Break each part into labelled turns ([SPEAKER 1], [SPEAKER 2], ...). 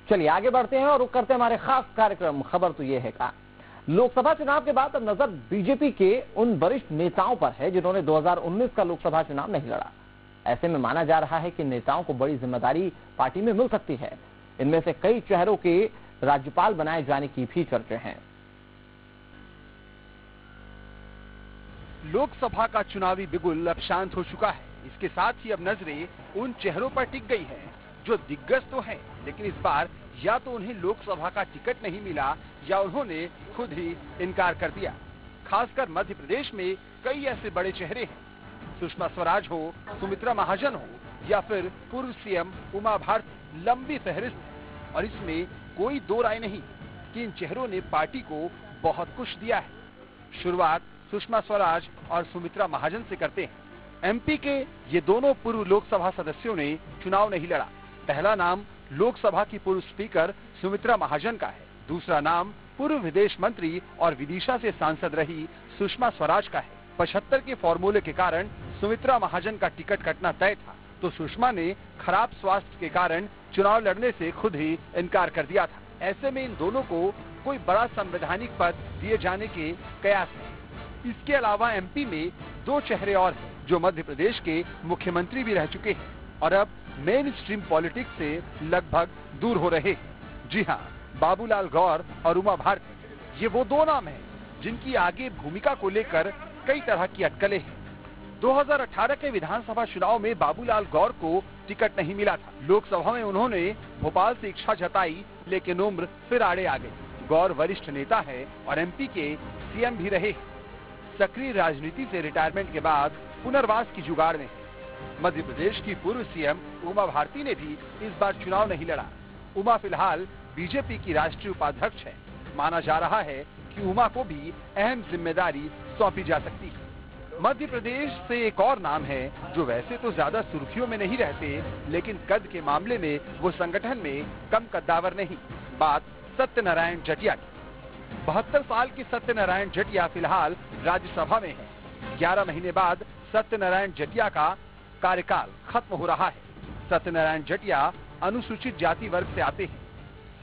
[SPEAKER 1] चलिए आगे बढ़ते हैं और रुक करते हैं हमारे खास कार्यक्रम खबर तो ये है का। लोकसभा चुनाव के बाद अब नजर बीजेपी के उन वरिष्ठ नेताओं पर है जिन्होंने 2019 का लोकसभा चुनाव नहीं लड़ा। ऐसे में माना जा रहा है कि नेताओं को बड़ी जिम्मेदारी पार्टी में मिल सकती है। इनमें से कई चेहरों के राज्यपाल बनाए जाने की भी चर्चा है।
[SPEAKER 2] लोकसभा का चुनावी बिगुल अब शांत हो चुका है। इसके साथ ही अब नजरें उन चेहरों पर टिक गई है जो दिग्गज तो हैं, लेकिन इस बार या तो उन्हें लोकसभा का टिकट नहीं मिला या उन्होंने खुद ही इनकार कर दिया। खासकर मध्य प्रदेश में कई ऐसे बड़े चेहरे हैं, सुषमा स्वराज हो, सुमित्रा महाजन हो या फिर पूर्व सीएम उमा भारती, लंबी फहरिस्त है। और इसमें कोई दो राय नहीं कि इन चेहरों ने पार्टी को बहुत कुछ दिया है। शुरुआत सुषमा स्वराज और सुमित्रा महाजन से करते हैं। एमपी के ये दोनों पूर्व लोकसभा सदस्यों ने चुनाव नहीं लड़ा। पहला नाम लोकसभा की पूर्व स्पीकर सुमित्रा महाजन का है, दूसरा नाम पूर्व विदेश मंत्री और विदिशा से सांसद रही सुषमा स्वराज का है। 75 के फॉर्मूले के कारण सुमित्रा महाजन का टिकट कटना तय था, तो सुषमा ने खराब स्वास्थ्य के कारण चुनाव लड़ने से खुद ही इनकार कर दिया था। ऐसे में इन दोनों को कोई बड़ा संवैधानिक पद दिए जाने के कयास है। इसके अलावा एमपी में दो चेहरे और हैं जो मध्य प्रदेश के मुख्यमंत्री भी रह चुके हैं और अब मेन स्ट्रीम पॉलिटिक्स से लगभग दूर हो रहे। जी हाँ, बाबूलाल गौर और उमा भारती ये वो दो नाम हैं जिनकी आगे भूमिका को लेकर कई तरह की अटकलें हैं। 2018 के विधानसभा चुनाव में बाबूलाल गौर को टिकट नहीं मिला था। लोकसभा में उन्होंने भोपाल से इच्छा जताई, लेकिन उम्र फिर आड़े आ गई। गौर वरिष्ठ नेता है और एमपी के सीएम भी रहे। सक्रिय राजनीति से रिटायरमेंट के बाद पुनर्वास की जुगाड़ में है। मध्य प्रदेश की पूर्व सीएम उमा भारती ने भी इस बार चुनाव नहीं लड़ा। उमा फिलहाल बीजेपी की राष्ट्रीय उपाध्यक्ष है। माना जा रहा है कि उमा को भी अहम जिम्मेदारी सौंपी जा सकती है। मध्य प्रदेश से एक और नाम है जो वैसे तो ज्यादा सुर्खियों में नहीं रहते, लेकिन कद के मामले में वो संगठन में कम कद्दावर नहीं। बात सत्यनारायण जटिया की। 72 साल की सत्यनारायण जटिया फिलहाल राज्यसभा में है। 11 महीने बाद सत्यनारायण जटिया का कार्यकाल खत्म हो रहा है। सत्यनारायण जटिया अनुसूचित जाति वर्ग से आते हैं।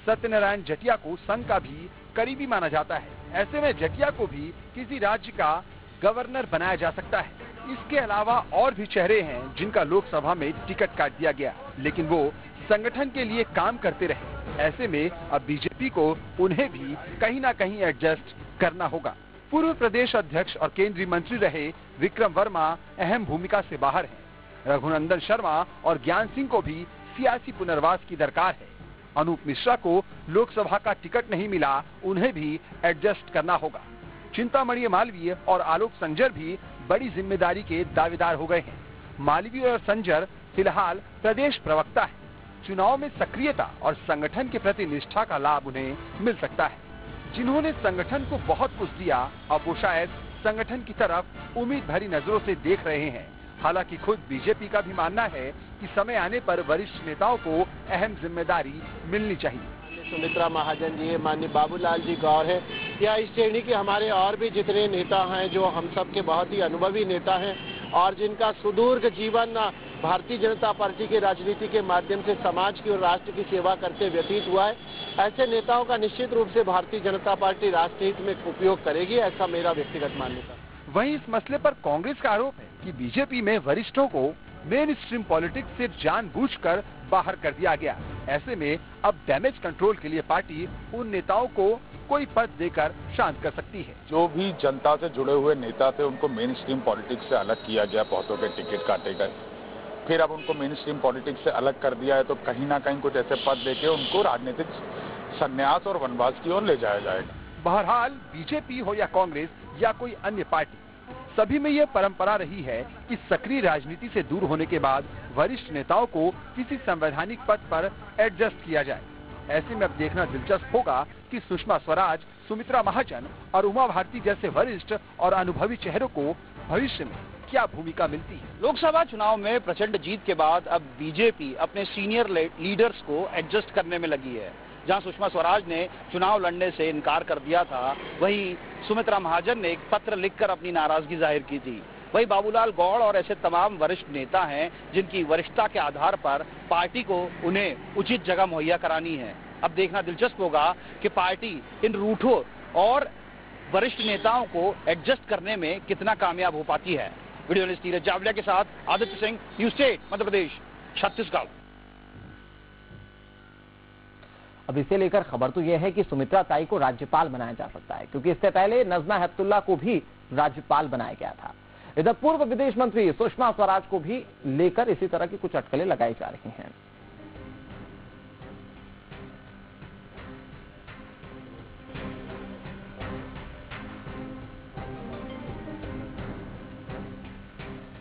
[SPEAKER 2] सत्यनारायण जटिया को संघ का भी करीबी माना जाता है। ऐसे में जटिया को भी किसी राज्य का गवर्नर बनाया जा सकता है। इसके अलावा और भी चेहरे हैं जिनका लोकसभा में टिकट काट दिया गया, लेकिन वो संगठन के लिए काम करते रहे। ऐसे में अब बीजेपी को उन्हें भी कहीं ना कहीं एडजस्ट करना होगा। पूर्व प्रदेश अध्यक्ष और केंद्रीय मंत्री रहे विक्रम वर्मा अहम भूमिका से बाहर हैं। रघुनंदन शर्मा और ज्ञान सिंह को भी सियासी पुनर्वास की दरकार है। अनूप मिश्रा को लोकसभा का टिकट नहीं मिला, उन्हें भी एडजस्ट करना होगा। चिंतामणि मालवीय और आलोक संजर भी बड़ी जिम्मेदारी के दावेदार हो गए हैं। मालवीय और संजर फिलहाल प्रदेश प्रवक्ता है। चुनाव में सक्रियता और संगठन के प्रति निष्ठा का लाभ उन्हें मिल सकता है। जिन्होंने संगठन को बहुत कुछ दिया, अब वो शायद संगठन की तरफ उम्मीद भरी नजरों से देख रहे हैं। हालांकि खुद बीजेपी का भी मानना है कि समय आने पर वरिष्ठ नेताओं को अहम जिम्मेदारी मिलनी चाहिए।
[SPEAKER 3] सुमित्रा महाजन जी, माननीय बाबूलाल जी गौर है, या इस श्रेणी के हमारे और भी जितने नेता हैं जो हम सब के बहुत ही अनुभवी नेता हैं और जिनका सुदीर्घ जीवन भारतीय जनता पार्टी की राजनीति के माध्यम से समाज की और राष्ट्र की सेवा करते व्यतीत हुआ है, ऐसे नेताओं का निश्चित रूप से भारतीय जनता पार्टी राष्ट्रहित में उपयोग करेगी, ऐसा मेरा व्यक्तिगत मान्यता।
[SPEAKER 2] वहीं इस मसले पर कांग्रेस का आरोप है कि बीजेपी में वरिष्ठों को मेन स्ट्रीम पॉलिटिक्स से जानबूझकर बाहर कर दिया गया। ऐसे में अब डैमेज कंट्रोल के लिए पार्टी उन नेताओं को कोई पद देकर शांत कर सकती है।
[SPEAKER 4] जो भी जनता से जुड़े हुए नेता थे उनको मेन स्ट्रीम पॉलिटिक्स से अलग किया गया, बहुतों के टिकट काटे गए। फिर अब उनको मेन स्ट्रीम पॉलिटिक्स से अलग कर दिया है, तो कहीं ना कहीं कुछ ऐसे पद देके उनको राजनीतिक संन्यास और वनवास की ओर ले जाया जाएगा।
[SPEAKER 2] बहरहाल बीजेपी हो या कांग्रेस या कोई अन्य पार्टी, सभी में यह परंपरा रही है कि सक्रिय राजनीति से दूर होने के बाद वरिष्ठ नेताओं को किसी संवैधानिक पद पर एडजस्ट किया जाए। ऐसे में अब देखना दिलचस्प होगा कि सुषमा स्वराज, सुमित्रा महाजन और उमा भारती जैसे वरिष्ठ और अनुभवी चेहरों को भविष्य में क्या भूमिका मिलती है।
[SPEAKER 5] लोकसभा चुनाव में प्रचंड जीत के बाद अब बीजेपी अपने सीनियर लीडर्स को एडजस्ट करने में लगी है। जहां सुषमा स्वराज ने चुनाव लड़ने से इनकार कर दिया था, वहीं सुमित्रा महाजन ने एक पत्र लिखकर अपनी नाराजगी जाहिर की थी। वही बाबूलाल गौड़ और ऐसे तमाम वरिष्ठ नेता हैं जिनकी वरिष्ठता के आधार पर पार्टी को उन्हें उचित जगह मुहैया करानी है। अब देखना दिलचस्प होगा कि पार्टी इन रूठों और वरिष्ठ नेताओं को एडजस्ट करने में कितना कामयाब हो पाती है। वीडियो जर्नलिस्ट नीरज जावलिया के साथ आदित्य सिंह, न्यूज 8 मध्य प्रदेश, छत्तीसगढ़।
[SPEAKER 1] अब इसे लेकर खबर तो यह है कि सुमित्रा ताई को राज्यपाल बनाया जा सकता है, क्योंकि इससे पहले नजमा हेपतुल्ला को भी राज्यपाल बनाया गया था। इधर पूर्व विदेश मंत्री सुषमा स्वराज को भी लेकर इसी तरह की कुछ अटकलें लगाई जा रही हैं।